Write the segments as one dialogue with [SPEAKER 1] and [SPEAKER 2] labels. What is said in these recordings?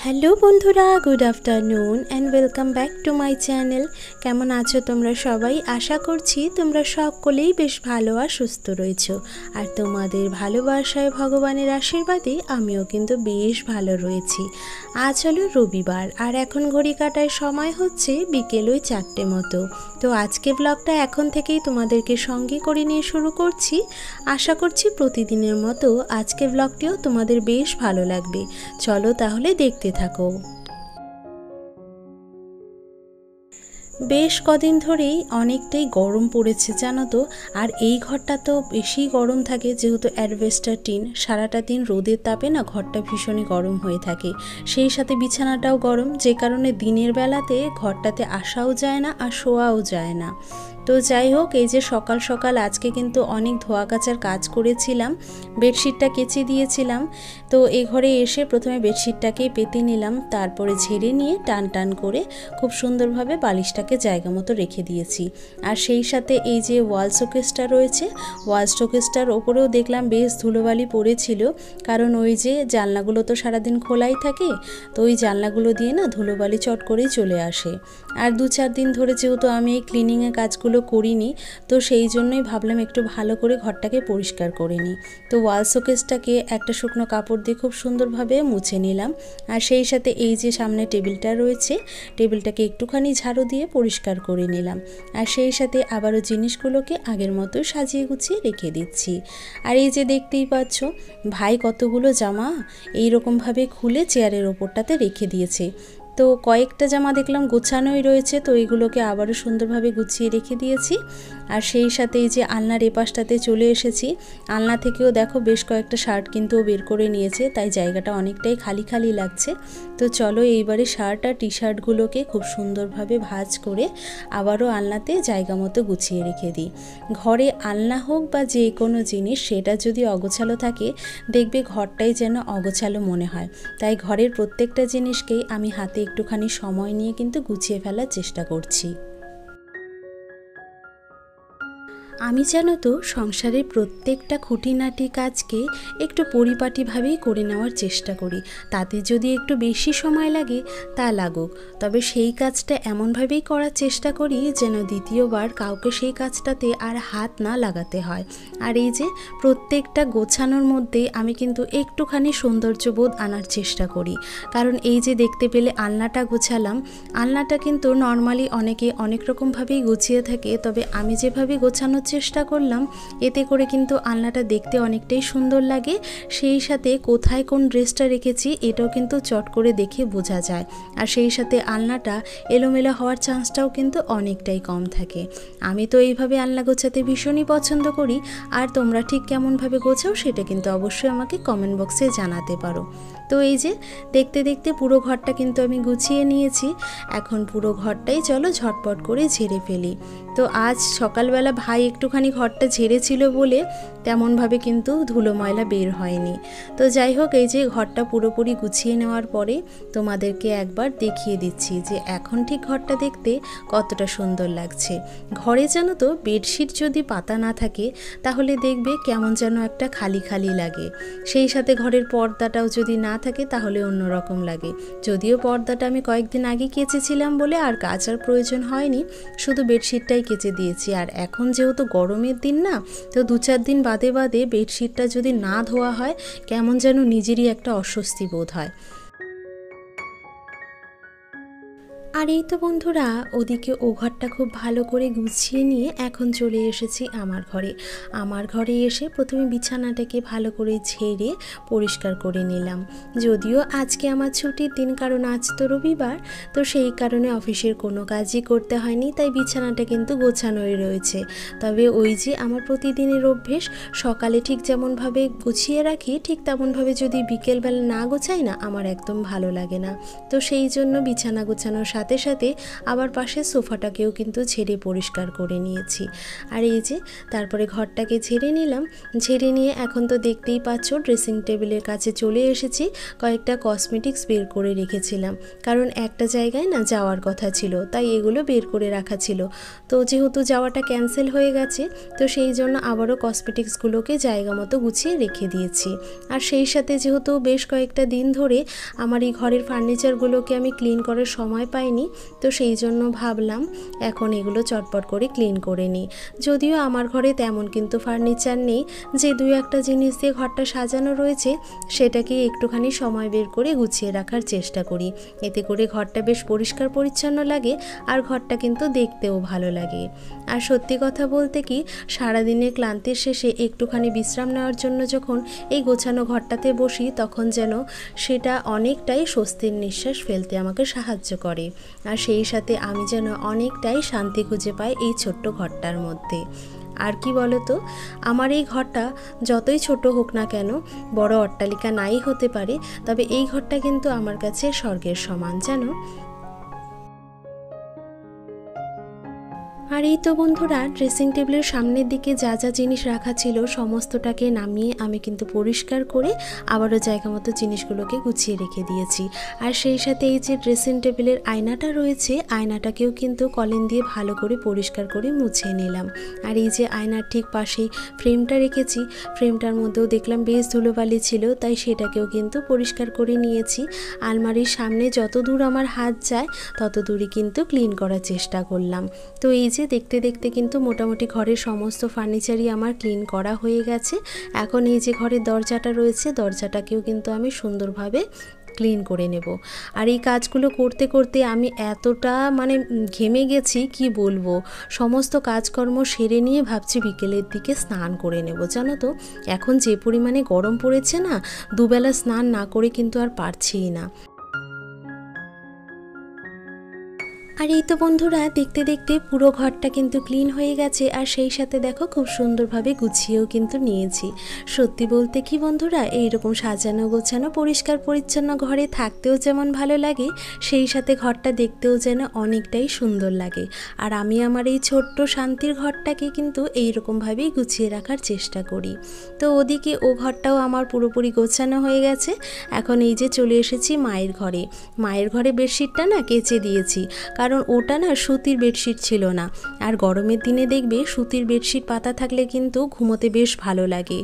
[SPEAKER 1] Hello বন্ধুরা, good afternoon and welcome back to my channel. কেমন আছো তোমরা সবাই? আশা করছি তোমরা সকলেই বেশ ভালো আর সুস্থ রয়েছো। আর তোমাদের ভালোবাসায়, ভগবানের আশীর্বাদে আমিও কিন্তু বেশ ভালো রয়েছি। আজ হলো রবিবার আর এখন ঘড়ি কাটার সময় হচ্ছে বিকেল ওই 4টে মতো। তো আজকে ব্লগটা এখন থেকেই তোমাদেরকে সঙ্গে করে নিয়ে শুরু করছি। আশা করছি প্রতিদিনের মতো আজকে ব্লগটিও তোমাদের বেশ ভালো লাগবে। চলো তাহলে দেখতে থাকো। বেশ কদিন ধরেই অনেকটাই গরম পড়েছে জানো তো। আর এই ঘরটা তো বেশি গরম থাকে, যেহেতু অ্যাডভেস্টার টিন, সারাটা দিন রোদের তাপে না ঘরটা ভীষণই গরম হয়ে থাকে। সেই সাথে বিছানাটাও গরম, যে কারণে দিনের বেলাতে ঘরটাতে আসাও যায় না আর শোয়াও যায় না। তো যাই হোক, এই যে সকাল সকাল আজকে কিন্তু অনেক ধোয়া কাচার কাজ করেছিলাম, বেডশিটটা কেচে দিয়েছিলাম। তো এই ঘরে এসে প্রথমে বেডশিটটাকেই পেতে নিলাম, তারপরে ঝেড়ে নিয়ে টান টান করে খুব সুন্দরভাবে বালিশটাকে জায়গা মতো রেখে দিয়েছি। আর সেই সাথে এই যে ওয়াল শোকেসটা রয়েছে, ওয়াল শোকেসটার ওপরেও দেখলাম বেশ ধুলোবালি পড়েছিল, কারণ ওই যে জানলাগুলো তো সারাদিন খোলাই থাকে, তো ওই জানলাগুলো দিয়ে না ধুলোবালি চট করেই চলে আসে। আর 2-4 দিন ধরে যেহেতু আমি এই ক্লিনিংয়ের কাজগুলো করিনি, তো সেই জন্যই ভাবলাম একটু ভালো করে ঘরটাকে পরিষ্কার করে নিই। তো ওয়াল শোকেসটাকে একটা শুকনো কাপড় দিয়ে খুব সুন্দরভাবে মুছে নিলাম। আর সেই সাথে এই যে সামনে টেবিলটা রয়েছে, টেবিলটাকে একটুখানি ঝাড়ু দিয়ে পরিষ্কার করে নিলাম। আর সেই সাথে আবারও জিনিসগুলোকে আগের মতোই সাজিয়ে গুছিয়ে রেখে দিচ্ছি। আর এই যে দেখতেই পাচ্ছ, ভাই কতগুলো জামা এইরকমভাবে খুলে চেয়ারের ওপরটাতে রেখে দিয়েছে। তো কয়েকটা জামা দেখলাম গোছানোই রয়েছে, তো এইগুলোকে আবারও সুন্দরভাবে গুছিয়ে রেখে দিয়েছি। আর সেই সাথে এই যে আলনার এপাশটাতে চলে এসেছি, আলনা থেকেও দেখো বেশ কয়েকটা শার্ট কিন্তু বের করে নিয়েছে, তাই জায়গাটা অনেকটাই খালি খালি লাগছে। তো চলো এইবারে শার্ট আর টি শার্টগুলোকে খুব সুন্দরভাবে ভাঁজ করে আবারও আলনাতে জায়গা মতো গুছিয়ে রেখে দিই। ঘরে আলনা হোক বা যে কোনো জিনিস, সেটা যদি অগোছালো থাকে দেখবে ঘরটাই যেন অগোছালো মনে হয়। তাই ঘরের প্রত্যেকটা জিনিসকেই আমি হাতে একটুখানি সময় নিয়ে কিন্তু গুছিয়ে ফেলার চেষ্টা করছি। আমি জানো তো সংসারের প্রত্যেকটা খুঁটিনাটি কাজকে একটু পরিপাটিভাবেই করে নেওয়ার চেষ্টা করি। তাতে যদি একটু বেশি সময় লাগে তা লাগুক, তবে সেই কাজটা এমনভাবেই করার চেষ্টা করি যেন দ্বিতীয়বার কাউকে সেই কাজটাতে আর হাত না লাগাতে হয়। আর এই যে প্রত্যেকটা গোছানোর মধ্যে আমি কিন্তু একটুখানি সৌন্দর্যবোধ আনার চেষ্টা করি। কারণ এই যে দেখতে পেলে আলনাটা গোছালাম, আলনাটা কিন্তু নর্মালি অনেকে অনেক রকমভাবেই গুছিয়ে থাকে, তবে আমি যেভাবে গোছানোর চেষ্টা করলাম এতে করে কিন্তু আলনাটা দেখতে অনেকটাই সুন্দর লাগে। সেই সাথে কোথায় কোন ড্রেসটা রেখেছি এটাও কিন্তু চট করে দেখে বোঝা যায়। আর সেই সাথে আলনাটা এলোমেলো হওয়ার চান্সটাও কিন্তু অনেকটাই কম থাকে। আমি তো এইভাবে আলনা গোছাতে ভীষণই পছন্দ করি। আর তোমরা ঠিক কেমনভাবে গোছাও সেটা কিন্তু অবশ্যই আমাকে কমেন্ট বক্সে জানাতে পারো। তো এই যে দেখতে দেখতে পুরো ঘরটা কিন্তু আমি গুছিয়ে নিয়েছি। এখন পুরো ঘরটাই চলো ঝটপট করে ঝেড়ে ফেলি। তো আজ সকালবেলা ভাই একটুখানি ঘরটা ঝেড়েছিল বলে তেমনভাবে কিন্তু ধুলো ময়লা বের হয়নি। তো যাই হোক, এই যে ঘরটা পুরোপুরি গুছিয়ে নেওয়ার পরে তোমাদেরকে একবার দেখিয়ে দিচ্ছি যে এখন ঠিক ঘরটা দেখতে কতটা সুন্দর লাগছে। ঘরে জানো তো বেডশিট যদি পাতা না থাকে তাহলে দেখবে কেমন যেন একটা খালি খালি লাগে। সেই সাথে ঘরের পর্দাটাও যদি না থাকে তাহলে অন্যরকম লাগে। যদিও পর্দাটা আমি কয়েকদিন আগে কেচেছিলাম বলে আর কাচার প্রয়োজন হয়নি, শুধু বেডশিটটাই কেচে দিয়েছি। আর এখন যেহেতু গরমের দিন না, তো 2-4 দিন বাদে বাদে বেডশিটটা যদি না ধোয়া হয় কেমন যেন নিজেরই একটা অস্বস্তি বোধ হয়। আর এই তো বন্ধুরা, ওদিকে ও ঘরটা খুব ভালো করে গুছিয়ে নিয়ে এখন চলে এসেছি আমার ঘরে। আমার ঘরে এসে প্রথমে বিছানাটাকে ভালো করে ঝেড়ে পরিষ্কার করে নিলাম। যদিও আজকে আমার ছুটির দিন, কারণ আজ তো রবিবার, তো সেই কারণে অফিসের কোনো কাজই করতে হয়নি, তাই বিছানাটা কিন্তু গোছানোই রয়েছে। তবে ওই যে আমার প্রতিদিনের অভ্যেস, সকালে ঠিক যেমনভাবে গুছিয়ে রাখি ঠিক তেমনভাবে যদি বিকেলবেলা না গোছাই না আমার একদম ভালো লাগে না। তো সেই জন্য বিছানা গোছানোর সাথে সাথে সাথে আবার পাশের সোফাটাকেও কিন্তু ঝেড়ে পরিষ্কার করে নিয়েছি। আর এই যে তারপরে ঘরটাকে ঝেড়ে নিলাম। ঝেড়ে নিয়ে এখন তো দেখতেই পাচ্ছ ড্রেসিং টেবিলের কাছে চলে এসেছি। কয়েকটা কসমেটিক্স বের করে রেখেছিলাম, কারণ একটা জায়গায় না যাওয়ার কথা ছিল, তাই এগুলো বের করে রাখা ছিল। তো যেহেতু যাওয়াটা ক্যান্সেল হয়ে গেছে, তো সেই জন্য আবারও কসমেটিক্সগুলোকে জায়গা মতো গুছিয়ে রেখে দিয়েছি। আর সেই সাথে যেহেতু বেশ কয়েকটা দিন ধরে আমার এই ঘরের ফার্নিচারগুলোকে আমি ক্লিন করার সময় পাইনি, তো সেই জন্য ভাবলাম এখন এগুলো চটপট করে ক্লিন করে নিই। যদিও আমার ঘরে তেমন কিন্তু ফার্নিচার নেই, যে দুই একটা জিনিস দিয়ে ঘরটা সাজানো রয়েছে সেটাকে একটুখানি সময় বের করে গুছিয়ে রাখার চেষ্টা করি। এতে করে ঘরটা বেশ পরিষ্কার পরিচ্ছন্ন লাগে আর ঘরটা কিন্তু দেখতেও ভালো লাগে। আর সত্যি কথা বলতে কি, সারাদিনের ক্লান্তির শেষে একটুখানি বিশ্রাম নেওয়ার জন্য যখন এই গোছানো ঘরটাতে বসি, তখন যেন সেটা অনেকটাই স্বস্তির নিঃশ্বাস ফেলতে আমাকে সাহায্য করে। আর সেই সাথে আমি যেন অনেকটাই শান্তি খুঁজে পাই এই ছোট্ট ঘরটার মধ্যে। আর কি বলো তো, আমার এই ঘরটা যতই ছোট হোক না কেন, বড় অট্টালিকা নাই হতে পারে, তবে এই ঘরটা কিন্তু আমার কাছে স্বর্গের সমান জানো। আর এই তো বন্ধুরা, ড্রেসিং টেবিলের সামনের দিকে যা যা জিনিস রাখা ছিল সমস্তটাকে নামিয়ে আমি কিন্তু পরিষ্কার করে আবারও জায়গা মতো জিনিসগুলোকে গুছিয়ে রেখে দিয়েছি। আর সেই সাথে এই যে ড্রেসিং টেবিলের আয়নাটা রয়েছে, আয়নাটাকেও কিন্তু কলিন দিয়ে ভালো করে পরিষ্কার করে মুছে নিলাম। আর এই যে আয়নার ঠিক পাশেই ফ্রেমটা রেখেছি, ফ্রেমটার মধ্যেও দেখলাম বেশ ধুলোবালি ছিল, তাই সেটাকেও কিন্তু পরিষ্কার করে নিয়েছি। আলমারির সামনে যত দূর আমার হাত যায় তত দূরই কিন্তু ক্লিন করার চেষ্টা করলাম। তো এই যে দেখতে দেখতে কিন্তু মোটামুটি ঘরের সমস্ত ফার্নিচারই আমার ক্লিন করা হয়ে গেছে। এখন এই যে ঘরের দরজাটা রয়েছে, দরজাটাকেও কিন্তু আমি সুন্দরভাবে ক্লিন করে নেব। আর এই কাজগুলো করতে করতে আমি এতটা ঘেমে গেছি কি বলবো। সমস্ত কাজকর্ম সেরে নিয়ে ভাবছি বিকেলের দিকে স্নান করে নেব। জানো তো, এখন যে পরিমাণে গরম পড়েছে না, দুবেলা স্নান না করে কিন্তু আর পারছিই না। আর এই তো বন্ধুরা, দেখতে দেখতে পুরো ঘরটা কিন্তু ক্লিন হয়ে গেছে। আর সেই সাথে দেখো খুব সুন্দরভাবে গুছিয়েও কিন্তু নিয়েছি। সত্যি বলতে কি বন্ধুরা, এইরকম সাজানো গোছানো পরিষ্কার পরিচ্ছন্ন ঘরে থাকতেও যেমন ভালো লাগে, সেই সাথে ঘরটা দেখতেও যেন অনেকটাই সুন্দর লাগে। আর আমি আমার এই ছোট্ট শান্তির ঘরটাকে কিন্তু এইরকমভাবেই গুছিয়ে রাখার চেষ্টা করি। তো ওদিকে ও ঘরটাও আমার পুরোপুরি গোছানো হয়ে গেছে। এখন এই যে চলে এসেছি মায়ের ঘরে। মায়ের ঘরে বেডশিটটা না কেচে দিয়েছি, কারণ ওটা না সুতির বেডশিট ছিল না। আর গরমের দিনে দেখবে সুতির বেডশিট পাতা থাকলে কিন্তু ঘুমোতে বেশ ভালো লাগে।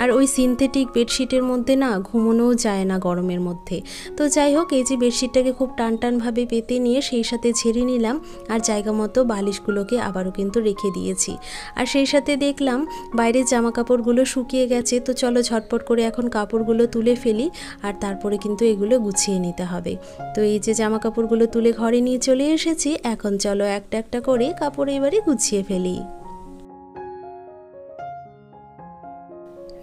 [SPEAKER 1] আর ওই সিনথেটিক বেডশিটের মধ্যে না ঘুমোনোও যায় না গরমের মধ্যে। তো যাই হোক, এই যে বেডশিটটাকে খুব টানটানভাবে পেতে নিয়ে সেই সাথে ঝেড়ে নিলাম। আর জায়গা মতো বালিশগুলোকে আবারও কিন্তু রেখে দিয়েছি। আর সেই সাথে দেখলাম বাইরের জামা কাপড়গুলো শুকিয়ে গেছে। তো চলো ঝটপট করে এখন কাপড়গুলো তুলে ফেলি, আর তারপরে কিন্তু এগুলো গুছিয়ে নিতে হবে। তো এই যে জামা কাপড়গুলো তুলে ঘরে নিয়ে চলে এসেছি। এখন চলো একটা একটা করে কাপড় এবারে গুছিয়ে ফেলি।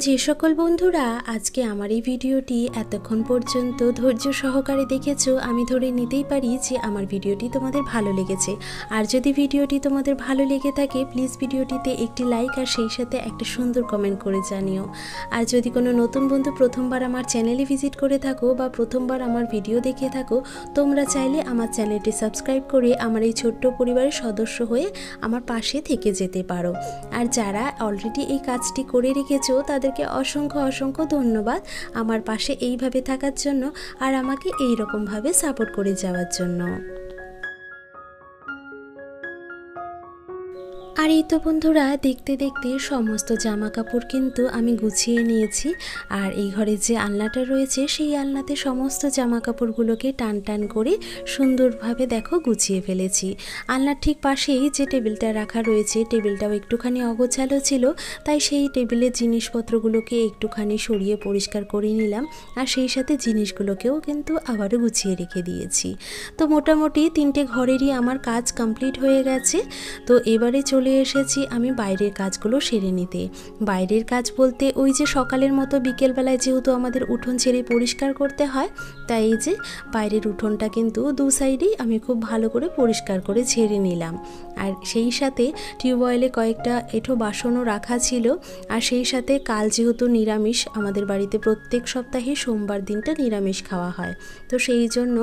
[SPEAKER 1] যে সকল বন্ধুরা আজকে আমার এই ভিডিওটি এতক্ষণ পর্যন্ত ধৈর্য সহকারে দেখেছো, আমি ধরে নিতেই পারি যে আমার ভিডিওটি তোমাদের ভালো লেগেছে। আর যদি ভিডিওটি তোমাদের ভালো লেগে থাকে, প্লিজ ভিডিওটিতে একটি লাইক আর সেই সাথে একটা সুন্দর কমেন্ট করে জানিও। আর যদি কোনো নতুন বন্ধু প্রথমবার আমার চ্যানেলে ভিজিট করে থাকো বা প্রথমবার আমার ভিডিও দেখে থাকো, তোমরা চাইলে আমার চ্যানেলটি সাবস্ক্রাইব করে আমার এই ছোট্ট পরিবারের সদস্য হয়ে আমার পাশে থেকে যেতে পারো। আর যারা অলরেডি এই কাজটি করে রেখেছো তাদেরকে অসংখ্য অসংখ্য ধন্যবাদ আমার পাশে এইভাবে থাকার জন্য আর আমাকে এইরকমভাবে সাপোর্ট করে যাওয়ার জন্য। আর এই তো বন্ধুরা, দেখতে দেখতে সমস্ত জামা কাপড় কিন্তু আমি গুছিয়ে নিয়েছি। আর এই ঘরে যে আলনাটা রয়েছে, সেই আলনাতে সমস্ত জামা কাপড়গুলোকে টান টান করে সুন্দরভাবে দেখো গুছিয়ে ফেলেছি। আলনার ঠিক পাশেই যে টেবিলটা রাখা রয়েছে, টেবিলটাও একটুখানি অগোছালো ছিল, তাই সেই টেবিলের জিনিসপত্রগুলোকে একটুখানি সরিয়ে পরিষ্কার করে নিলাম। আর সেই সাথে জিনিসগুলোকেও কিন্তু আবারও গুছিয়ে রেখে দিয়েছি। তো মোটামুটি 3টে ঘরেরই আমার কাজ কমপ্লিট হয়ে গেছে। তো এবারে চলে এসেছি আমি বাইরের কাজগুলো সেরে নিতে। বাইরের কাজ বলতে ওই যে সকালের মতো বিকেলবেলায় যেহেতু আমাদের উঠোন ছেড়ে পরিষ্কার করতে হয়, তাই এই যে বাইরের উঠোনটা কিন্তু দু সাইডেই আমি খুব ভালো করে পরিষ্কার করে ঝেড়ে নিলাম। আর সেই সাথে টিউবওয়েলে কয়েকটা এঁঠো বাসনও রাখা ছিল। আর সেই সাথে কাল যেহেতু নিরামিষ, আমাদের বাড়িতে প্রত্যেক সপ্তাহে সোমবার দিনটা নিরামিষ খাওয়া হয়, তো সেই জন্য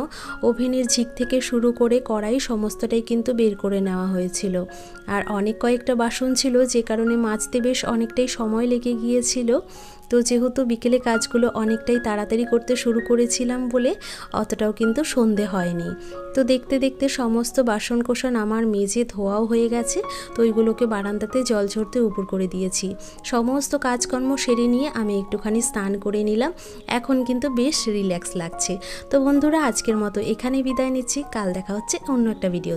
[SPEAKER 1] ওভেনের ঝিক থেকে শুরু করে কড়াই সমস্তটাই কিন্তু বের করে নেওয়া হয়েছিল। আর অনেক কয়েকটা বাসন ছিল, যে কারণে মাজতে বেশ অনেকটাই সময় লেগে গিয়েছিল। তো যেহেতু বিকেলে কাজগুলো অনেকটাই তাড়াতাড়ি করতে শুরু করেছিলাম বলে অতটাও কিন্তু সন্ধে হয়নি। তো দেখতে দেখতে সমস্ত বাসন কোসন আমার মেজে ধোয়াও হয়ে গেছে। তো ওইগুলোকে বারান্দাতে জল ঝরতে উপর করে দিয়েছি। সমস্ত কাজকর্ম সেরে নিয়ে আমি একটুখানি স্নান করে নিলাম। এখন কিন্তু বেশ রিল্যাক্স লাগছে। তো বন্ধুরা, আজকের মতো এখানেই বিদায় নিচ্ছি। কাল দেখা হচ্ছে অন্য একটা ভিডিও।